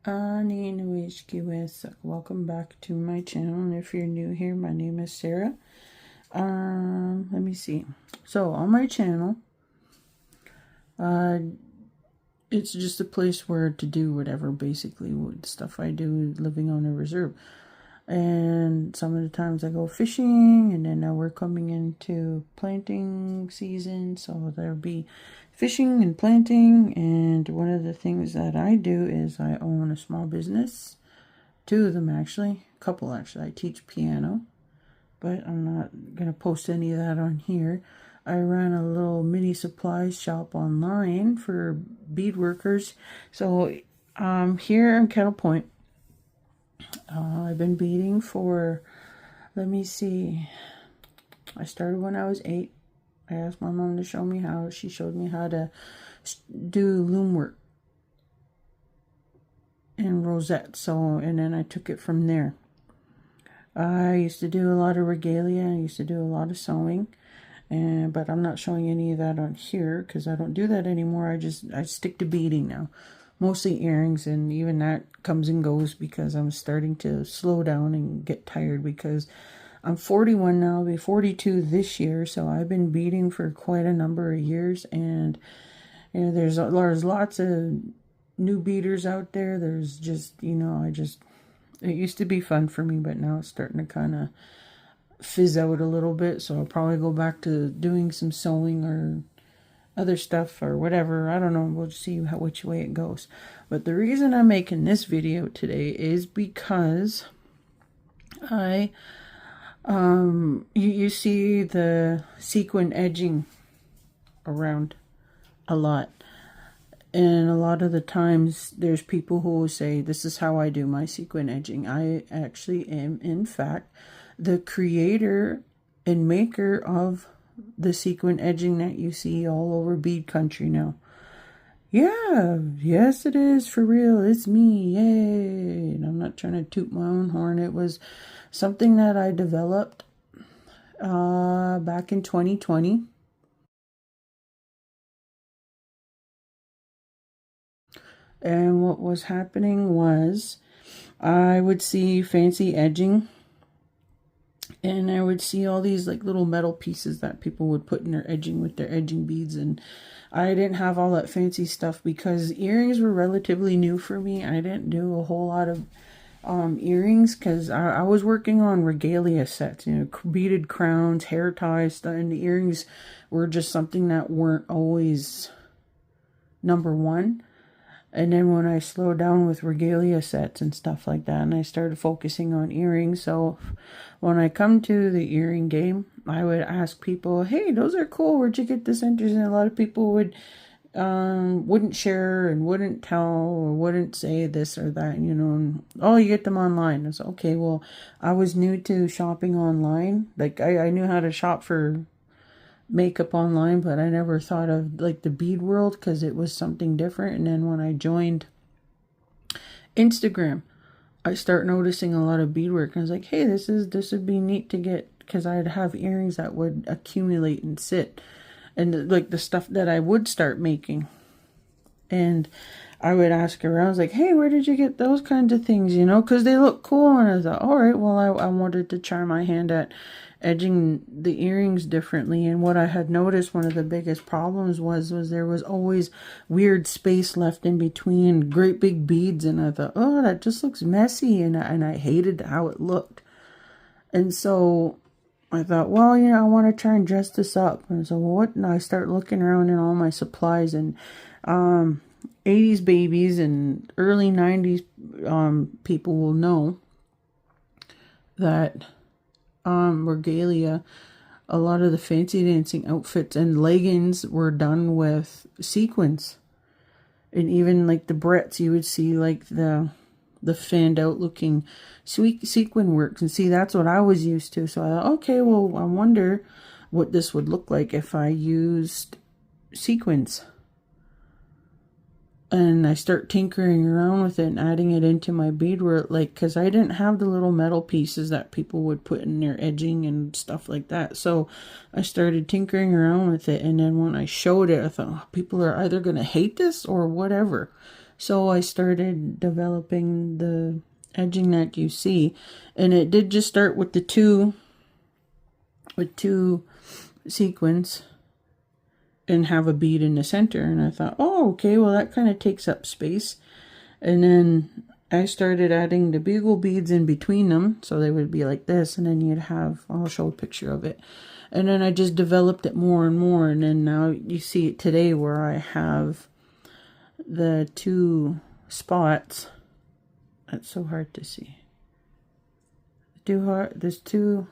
Aanii. Welcome back to my channel. And if you're new here, my name is Sarah. Let me see. So on my channel, it's just a place where to do whatever, basically, what stuff I do living on a reserve. And some of the times I go fishing, and then now we're coming into planting season, so there'll be fishing and planting. And one of the things that I do is I own a small business, two of them actually, a couple actually. I teach piano, but I'm not gonna post any of that on here. I run a little mini supplies shop online for bead workers. So here in Kettle Point, I've been beading for, let me see, I started when I was 8. I asked my mom to show me how. She showed me how to do loom work and rosette. So, and then I took it from there. I used to do a lot of regalia. I used to do a lot of sewing. But I'm not showing any of that on here because I don't do that anymore. I stick to beading now. Mostly earrings, and even that comes and goes because I'm starting to slow down and get tired because I'm 41 now. I'll be 42 this year, so I've been beading for quite a number of years. And you know, there's lots of new beaders out there. There's just, you know, it used to be fun for me, but now it's starting to kind of fizz out a little bit. So I'll probably go back to doing some sewing or other stuff or whatever. I don't know. We'll see which way it goes. But the reason I'm making this video today is because you see the sequin edging around a lot. And a lot of the times there's people who will say, this is how I do my sequin edging. I actually am, in fact, the creator and maker of the sequin edging that you see all over bead country now. Yeah, yes it is, for real. It's me, yay. And I'm not trying to toot my own horn. It was something that I developed back in 2020. And what was happening was I would see fancy edging, and I would see all these like little metal pieces that people would put in their edging with their edging beads. And I didn't have all that fancy stuff because earrings were relatively new for me. I didn't do a whole lot of earrings because I was working on regalia sets, you know, beaded crowns, hair ties, and the earrings were just something that weren't always number one. And then when I slowed down with regalia sets and stuff like that, and I started focusing on earrings, so when I come to the earring game, I would ask people, hey, those are cool, where'd you get this interest? And a lot of people wouldn't share and wouldn't tell or wouldn't say this or that, you know, and, oh, you get them online. I said, okay, well, I was new to shopping online. Like, I knew how to shop for makeup online, but I never thought of like the bead world because it was something different. And then when I joined Instagram, I start noticing a lot of beadwork. I was like, hey, this would be neat to get, because I'd have earrings that would accumulate and sit, and like the stuff that I would start making. And I would ask around, I was like, hey, where did you get those kinds of things, you know, because they look cool. And I thought, all right, well, I wanted to try my hand at edging the earrings differently. And what I had noticed, one of the biggest problems was there was always weird space left in between great big beads. And I thought, oh, that just looks messy. And I hated how it looked. And so I thought, well, you know, I want to try and dress this up. And so what? And I start looking around in all my supplies, and 80s babies and early 90s people will know that regalia, a lot of the fancy dancing outfits and leggings were done with sequins. And even like the barrettes, you would see like the fanned out looking sequin works. And see, that's what I was used to. So I thought, okay, well, I wonder what this would look like if I used sequins. And I start tinkering around with it and adding it into my beadwork, like, because I didn't have the little metal pieces that people would put in their edging and stuff like that. So I started tinkering around with it, and then when I showed it, I thought, oh, people are either going to hate this or whatever. So I started developing the edging that you see, and it did just start with the two sequins and have a bead in the center. And I thought, oh, okay, well that kind of takes up space. And then I started adding the bugle beads in between them, so they would be like this, and then you'd have, I'll show a picture of it. And then I just developed it more and more, and then now you see it today where I have the two spots. That's so hard to see. There's two.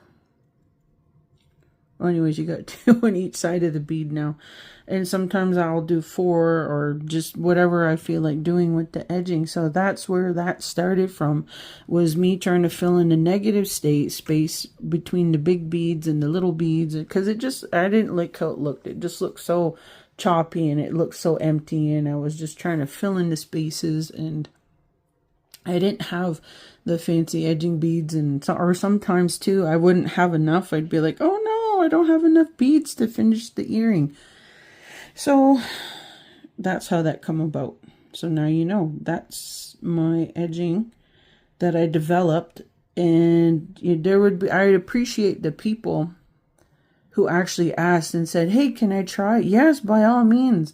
Well, anyways, you got two on each side of the bead now. And sometimes I'll do 4 or just whatever I feel like doing with the edging. So that's where that started from, was me trying to fill in the negative space between the big beads and the little beads. Because I didn't like how it looked. It just looked so choppy and it looked so empty. And I was just trying to fill in the spaces, and I didn't have the fancy edging beads, or sometimes too I wouldn't have enough. I'd be like, oh no, I don't have enough beads to finish the earring. So that's how that come about. So now you know, that's my edging that I developed. And I'd appreciate the people who actually asked and said, hey, can I try? Yes, by all means.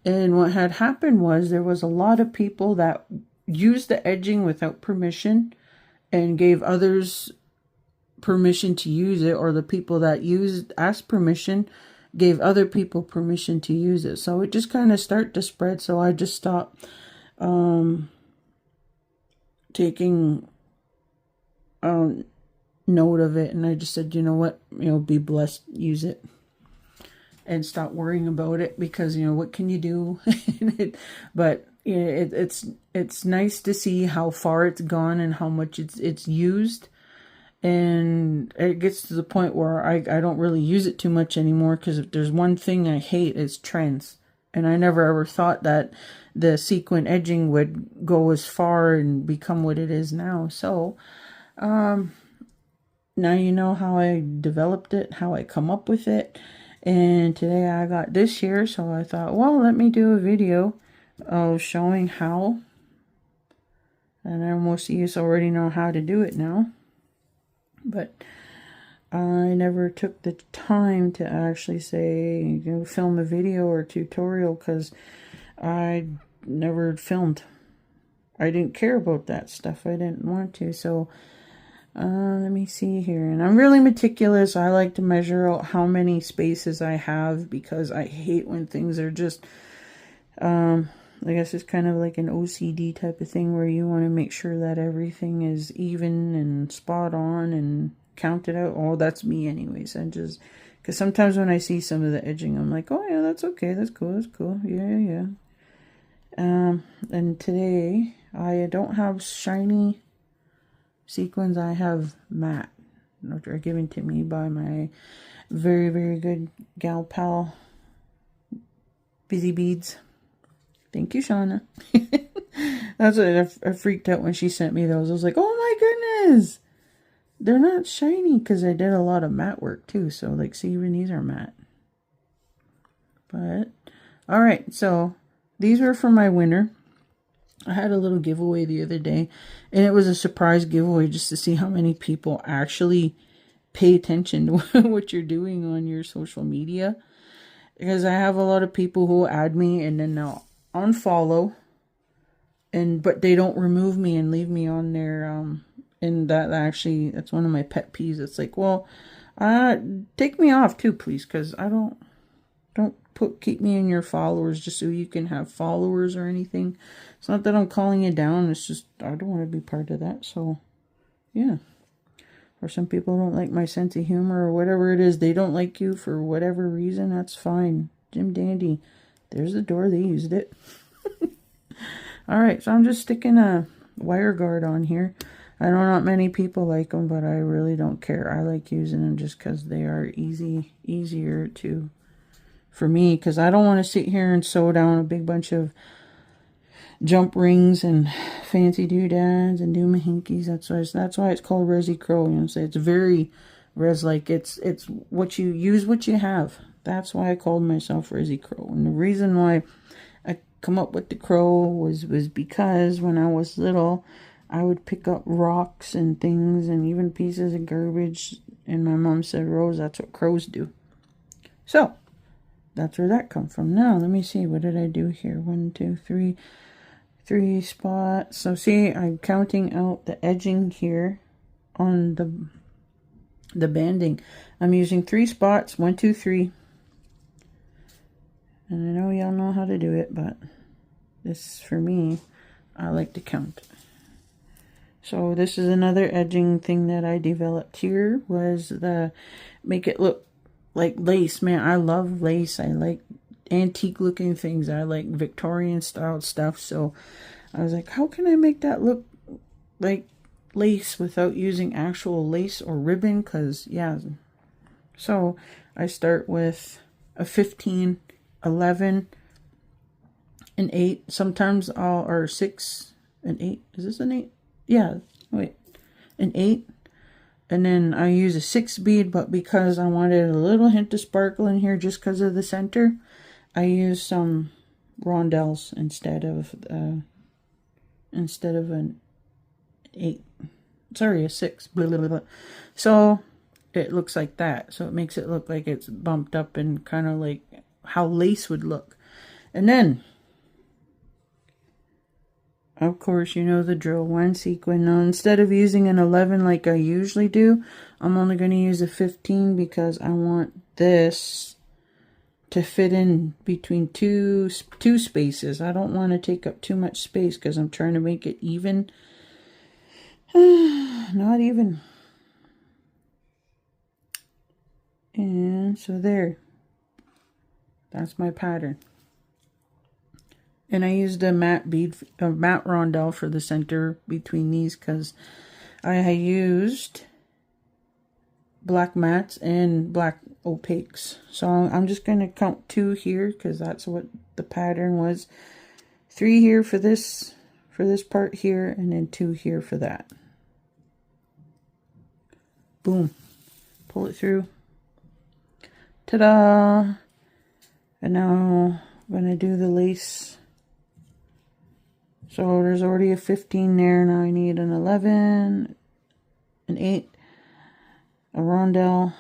And what had happened was there was a lot of people that used the edging without permission and gave others permission to use it, or the people that asked permission gave other people permission to use it. So it just kind of started to spread. So I just stopped taking note of it, and I just said, you know what, be blessed, use it, and stop worrying about it, because what can you do? But it's nice to see how far it's gone and how much it's used. And it gets to the point where I don't really use it too much anymore, because if there's one thing I hate, it's trends. And I never ever thought that the sequin edging would go as far and become what it is now. So now you know how I developed it, how I come up with it. And today I got this here, so I thought, well, let me do a video of showing how. And I know most of you already know how to do it now, but I never took the time to actually say, film a video or tutorial, because I never filmed. I didn't care about that stuff. I didn't want to. So let me see here. And I'm really meticulous. I like to measure out how many spaces I have, because I hate when things are just, I guess it's kind of like an OCD type of thing, where you want to make sure that everything is even and spot on and count it out. Oh, that's me anyways. Because sometimes when I see some of the edging, I'm like, oh yeah, that's okay. That's cool. That's cool. Yeah. And today I don't have shiny sequins. I have matte, which are given to me by my very, very good gal pal, Busy Beads. Thank you, Shauna. That's what I freaked out when she sent me those. I was like, oh my goodness, they're not shiny, because I did a lot of matte work too. So like, see, even these are matte. But all right, so these were for my winner. I had a little giveaway the other day, and it was a surprise giveaway just to see how many people actually pay attention to what you're doing on your social media. Because I have a lot of people who add me and then they'll unfollow, but they don't remove me and leave me on their and that's one of my pet peeves. It's like, well, take me off too, please, because I don't keep me in your followers just so you can have followers or anything. It's not that I'm calling you down, it's just I don't want to be part of that. So yeah. Or some people don't like my sense of humor, or whatever it is. They don't like you for whatever reason. That's fine. Jim Dandy. There's the door. They used it. All right. So I'm just sticking a wire guard on here. I know not many people like them, but I really don't care. I like using them just because they are easier for me. Because I don't want to sit here and sew down a big bunch of jump rings and fancy doodads and do mahinkies. That's why it's called Resi Crow. So it's very res-like. It's what you use, what you have. That's why I called myself Resi Crow. And the reason why I come up with the crow was because when I was little, I would pick up rocks and things and even pieces of garbage, and my mom said, Rose, that's what crows do. So that's where that comes from. Now let me see, what did I do here? 1, 2, 3, 3 spots. So see, I'm counting out the edging here on the banding. I'm using 3 spots, 1, 2, 3. And I know y'all know how to do it, but this, for me, I like to count. So this is another edging thing that I developed here, was the make it look like lace. Man, I love lace. I like antique looking things. I like Victorian style stuff. So I was like, how can I make that look like lace without using actual lace or ribbon? Because, yeah. So I start with a 15, 11, an 8. Sometimes or 6, an 8. Is this an 8? Yeah, wait. An 8. And then I use a 6 bead, but because I wanted a little hint of sparkle in here just because of the center, I use some rondelles instead of an 8. Sorry, a 6. Blah, blah, blah. So it looks like that. So it makes it look like it's bumped up and kind of like how lace would look. And then, of course, you know the drill, 1 sequin. Now, instead of using an 11 like I usually do, I'm only going to use a 15 because I want this to fit in between two spaces. I don't want to take up too much space because I'm trying to make it even. Not even. And so there. That's my pattern. And I used a matte rondelle for the center between these because I used black mattes and black opaques. So I'm just going to count 2 here because that's what the pattern was. 3 here for this part here, and then 2 here for that. Boom. Pull it through. Ta-da! And now I'm going to do the lace. So there's already a 15 there. Now I need an 11, an 8, a rondelle,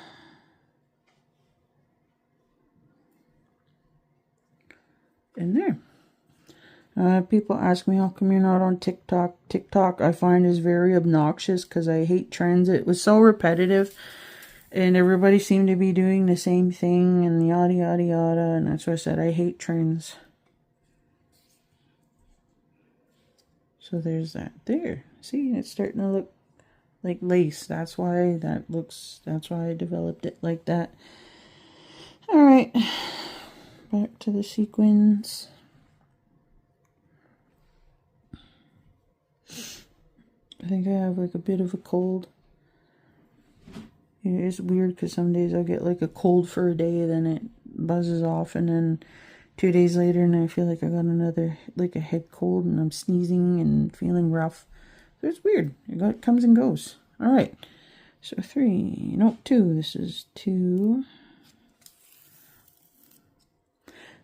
and there. People ask me, how come you're not on TikTok? TikTok I find is very obnoxious because I hate trends. It was so repetitive and everybody seemed to be doing the same thing and yada yada yada, and that's why I said I hate trends. So there's that there. See, it's starting to look like lace. That's why I developed it like that. All right, back to the sequins. I think I have like a bit of a cold. Yeah, it's weird because some days I'll get like a cold for a day, then it buzzes off, and then 2 days later and I feel like I got another, like a head cold, and I'm sneezing and feeling rough. So it's weird. It comes and goes. All right. So 3, no, 2. This is 2.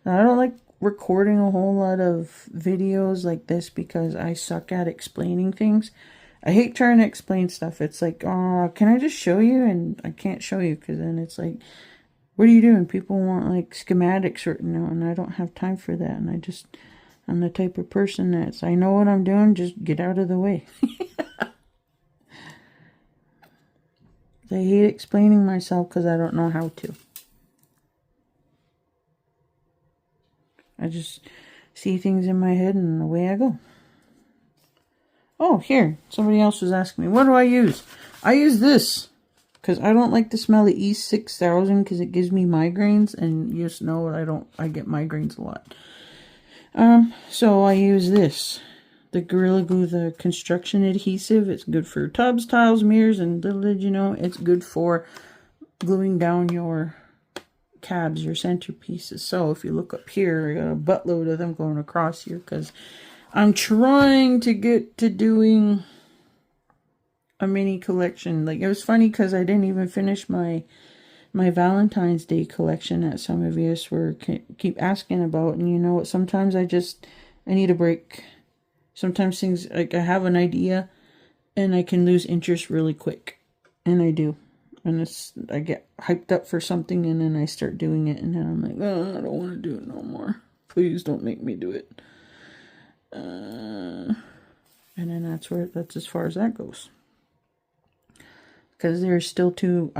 Now, I don't like recording a whole lot of videos like this because I suck at explaining things. I hate trying to explain stuff. It's like, oh, can I just show you? And I can't show you because then it's like, what are you doing? People want like schematics written out, and I don't have time for that. And I'm the type of person that's, I know what I'm doing, just get out of the way. I hate explaining myself because I don't know how to. I just see things in my head and away I go. Oh, here. Somebody else was asking me, what do I use? I use this because I don't like the smell of E6000 because it gives me migraines, and you just know I get migraines a lot. So I use this. The Gorilla Glue, the construction adhesive. It's good for tubs, tiles, mirrors, and little did you know, it's good for gluing down your cabs, your centerpieces. So if you look up here, I got a buttload of them going across here because I'm trying to get to doing a mini collection. Like, it was funny because I didn't even finish my my Valentine's Day collection that some of you keep asking about. And you know what? Sometimes I need a break. Sometimes things, like I have an idea and I can lose interest really quick. And I do. And I get hyped up for something and then I start doing it. And then I'm like, oh, I don't want to do it no more. Please don't make me do it. And then that's as far as that goes. Because there's still two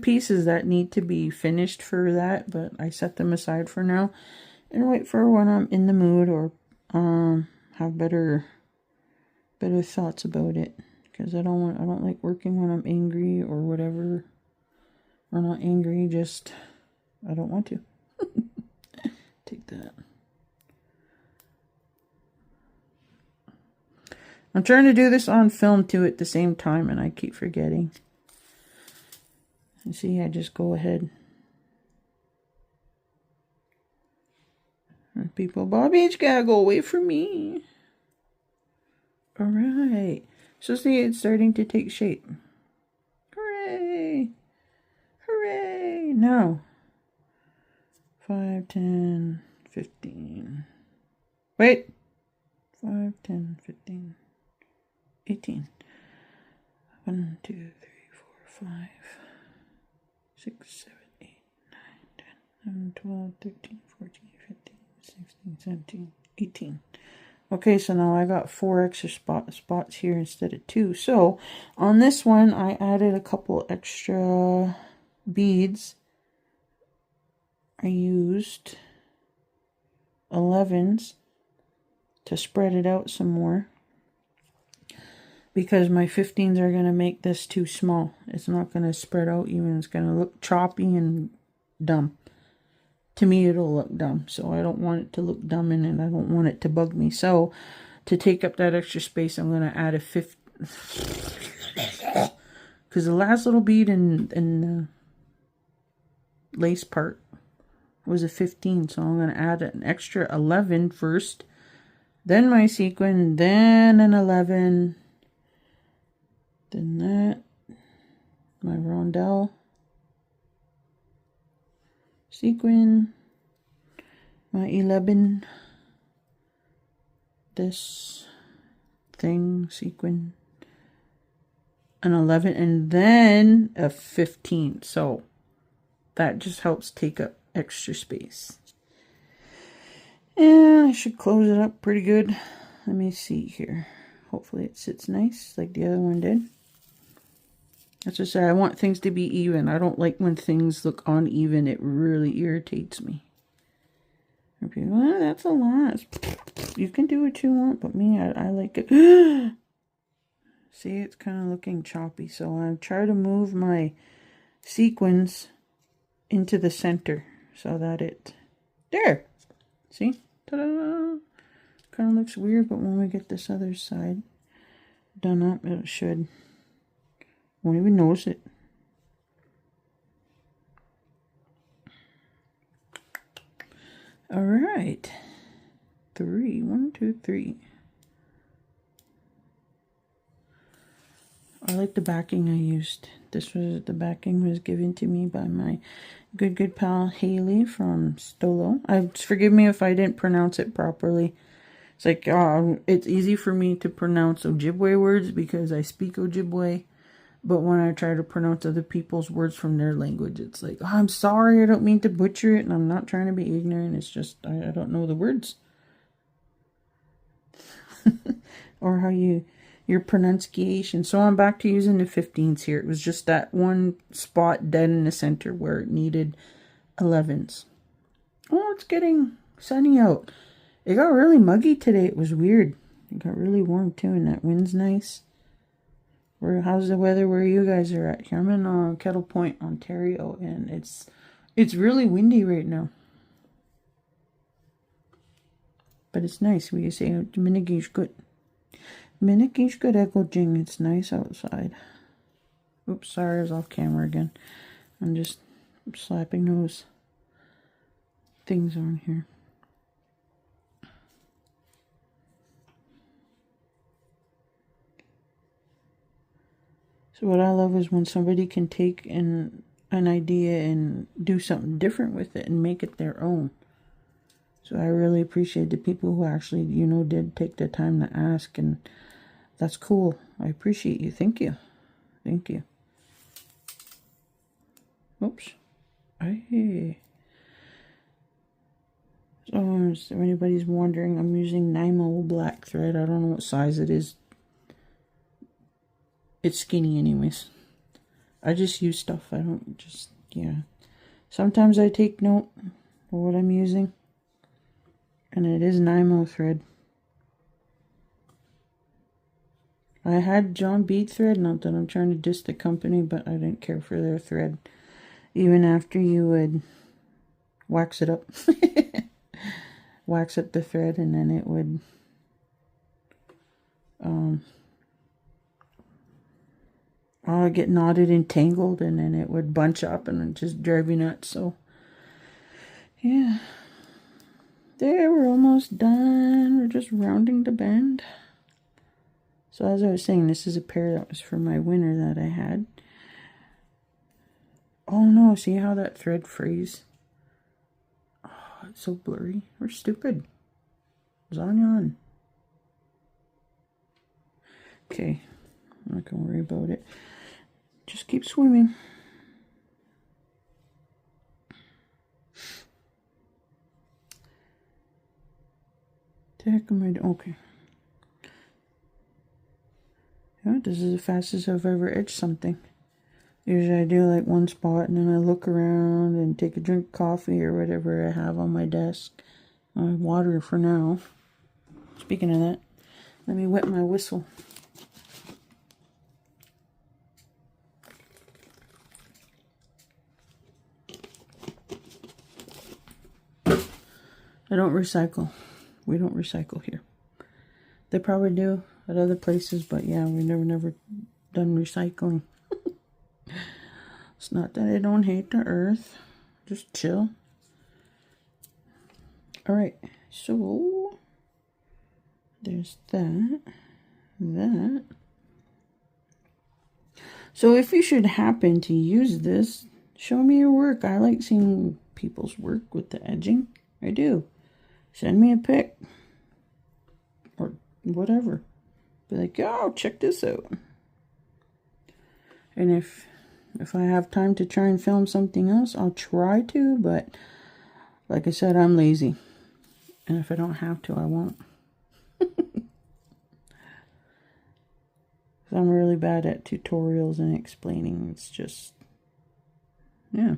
pieces that need to be finished for that, but I set them aside for now and wait for when I'm in the mood or have better thoughts about it. Because I don't like working when I'm angry or whatever. Or not angry, just I don't want to. Take that. I'm trying to do this on film too at the same time and I keep forgetting. And see, I just go ahead. And people, Bobby, you gotta go away from me. Alright. So see, it's starting to take shape. Hooray! Hooray! Now. 5, 10, 15. Wait. 5, 10, 15. 18. 1, 2, 3, 4, 5, 6, 7, 8, 9, 10, 11, 12, 13, 14, 15, 16, 17, 18. Okay, so now I got 4 extra spots here instead of 2. So on this one, I added a couple extra beads. I used 11s to spread it out some more. Because my 15s are going to make this too small. It's not going to spread out even. It's going to look choppy and dumb. To me, it'll look dumb. So I don't want it to look dumb and I don't want it to bug me. So to take up that extra space, I'm going to add a 5th. Because the last little bead in the lace part was a 15. So I'm going to add an extra 11 first. Then my sequin. Then an 11. Then that, my rondelle, sequin, my 11, this thing, sequin, an 11, and then a 15. So that just helps take up extra space. And I should close it up pretty good. Let me see here. Hopefully it sits nice like the other one did. That's just I want things to be even. I don't like when things look uneven. It really irritates me. Okay, well, that's a lot. You can do what you want, but me, I like it. See, it's kind of looking choppy. So I try to move my sequins into the center so that it... There! See? Ta-da! Kind of looks weird, but when we get this other side done up, it should... Won't even notice it. All right. 3. 1, 2, 3. I like the backing I used. The backing was given to me by my good pal Haley from Stolo. Forgive me if I didn't pronounce it properly. It's like, it's easy for me to pronounce Ojibwe words because I speak Ojibwe. But when I try to pronounce other people's words from their language, it's like, oh, I'm sorry, I don't mean to butcher it, and I'm not trying to be ignorant. It's just, I don't know the words. Or how your pronunciation. So I'm back to using the 15s here. It was just that one spot dead in the center where it needed 11s. Oh, it's getting sunny out. It got really muggy today. It was weird. It got really warm too, and that wind's nice. How's the weather where you guys are at? Here I'm in Kettle Point, Ontario, and it's really windy right now. But it's nice. We say Minigish good. Minigish good echo jing. It's nice outside. Oops, sorry, I was off camera again. I'm just slapping those things on here. So what I love is when somebody can take and an idea and do something different with it and make it their own. So I really appreciate the people who actually, you know, did take the time to ask, and that's cool. I appreciate you. Thank you. Thank you. Oops. Hey. So if anybody's wondering, I'm using Nymo black thread. I don't know what size it is. It's skinny anyways. I just use stuff. I don't just, yeah. Sometimes I take note of what I'm using. And it is Nymo thread. I had John bead thread, not that I'm trying to diss the company, but I didn't care for their thread. Even after you would wax it up. Wax up the thread, and then it would get knotted and tangled, and then it would bunch up and it just drive you nuts. So yeah, there, we're almost done. We're just rounding the bend. So as I was saying, this is a pair that was for my winter that I had. Oh no, see how that thread frays? Oh, it's so blurry. We're stupid. Zanyan. Okay, I'm not gonna worry about it. Just keep swimming. The heck am I doing? Okay. Yeah, this is the fastest I've ever edged something. Usually I do like one spot and then I look around and take a drink of coffee or whatever I have on my desk. Water for now. Speaking of that, let me wet my whistle. I don't recycle. We don't recycle here. They probably do at other places, but yeah, we never done recycling. It's not that I don't hate the earth. Just chill. Alright, so there's that. So if you should happen to use this, show me your work. I like seeing people's work with the edging. I do. Send me a pic. Or whatever. Be like, oh, check this out. And if I have time to try and film something else, I'll try to, but like I said, I'm lazy. And if I don't have to, I won't. I'm really bad at tutorials and explaining. It's just, yeah.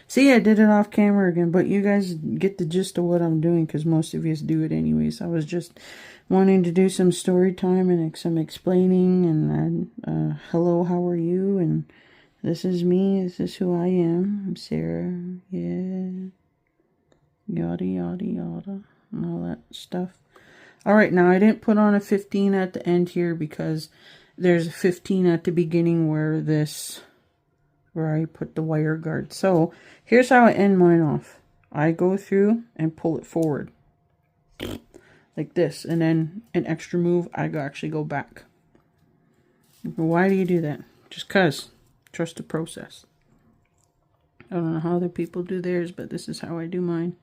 See, I did it off camera again, but you guys get the gist of what I'm doing because most of you do it anyways. I was just wanting to do some story time and some explaining and hello, how are you? And this is me. This is who I am. I'm Sarah. Yeah. Yada, yada, yada. And all that stuff. Alright, now I didn't put on a 15 at the end here because there's a 15 at the beginning where I put the wire guard. So here's how I end mine off. I go through and pull it forward. Like this. And then an extra move, I actually go back. Why do you do that? Just cause. Trust the process. I don't know how other people do theirs, but this is how I do mine.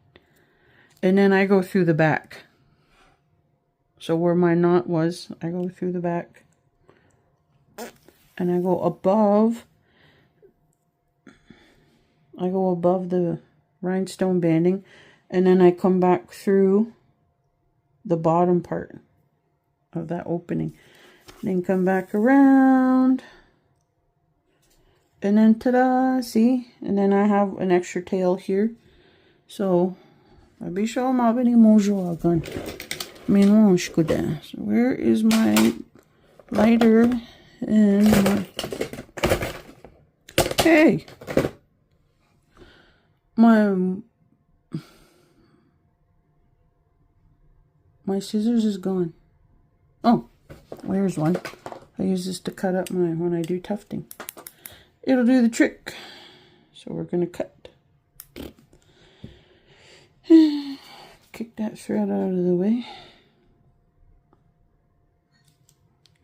And then I go through the back. So where my knot was, I go through the back. And I go above the rhinestone banding. And then I come back through the bottom part of that opening. Then come back around. And then ta-da, see? And then I have an extra tail here. So, I'll show them how many mojo I've done. So where is my lighter and my... Hey! My scissors is gone. Oh, where's one? I use this to cut up when I do tufting. It'll do the trick. So we're going to cut. Kick that thread out of the way.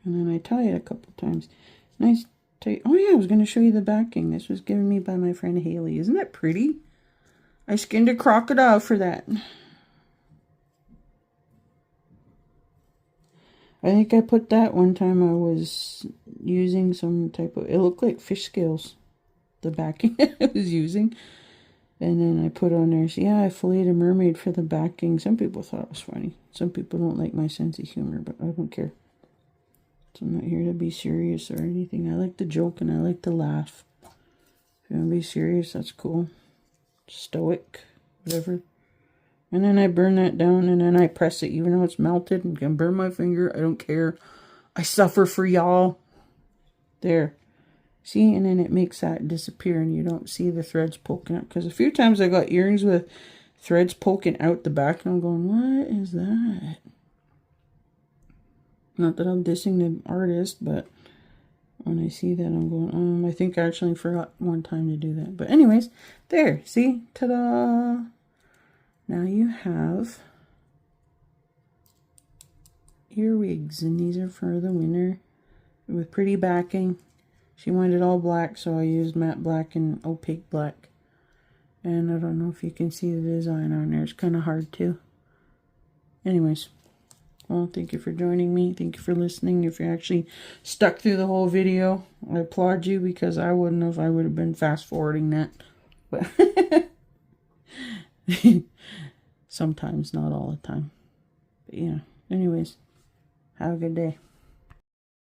And then I tie it a couple times. Nice Oh yeah, I was going to show you the backing. This was given me by my friend Haley. Isn't that pretty? I skinned a crocodile for that. I think I put that one time I was using some type of... It looked like fish scales. The backing I was using. And then I put on there, so yeah, I filleted a mermaid for the backing. Some people thought it was funny. Some people don't like my sense of humor, but I don't care. So I'm not here to be serious or anything. I like to joke and I like to laugh. If you want to be serious, that's cool. Stoic, whatever. And then I burn that down and then I press it even though it's melted and can burn my finger. I don't care. I suffer for y'all. There. See, and then it makes that disappear and you don't see the threads poking up. Because a few times I got earrings with threads poking out the back and I'm going, what is that? Not that I'm dissing the artist, but when I see that I'm going, I think I actually forgot one time to do that. But anyways, there, see? Ta-da! Now you have earwigs, and these are for the winner with pretty backing. She wanted it all black, so I used matte black and opaque black. And I don't know if you can see the design on there. It's kind of hard to. Anyways, well, thank you for joining me. Thank you for listening. If you actually stuck through the whole video, I applaud you because I wouldn't have. I would have been fast forwarding that. But sometimes, not all the time. But yeah, anyways, have a good day.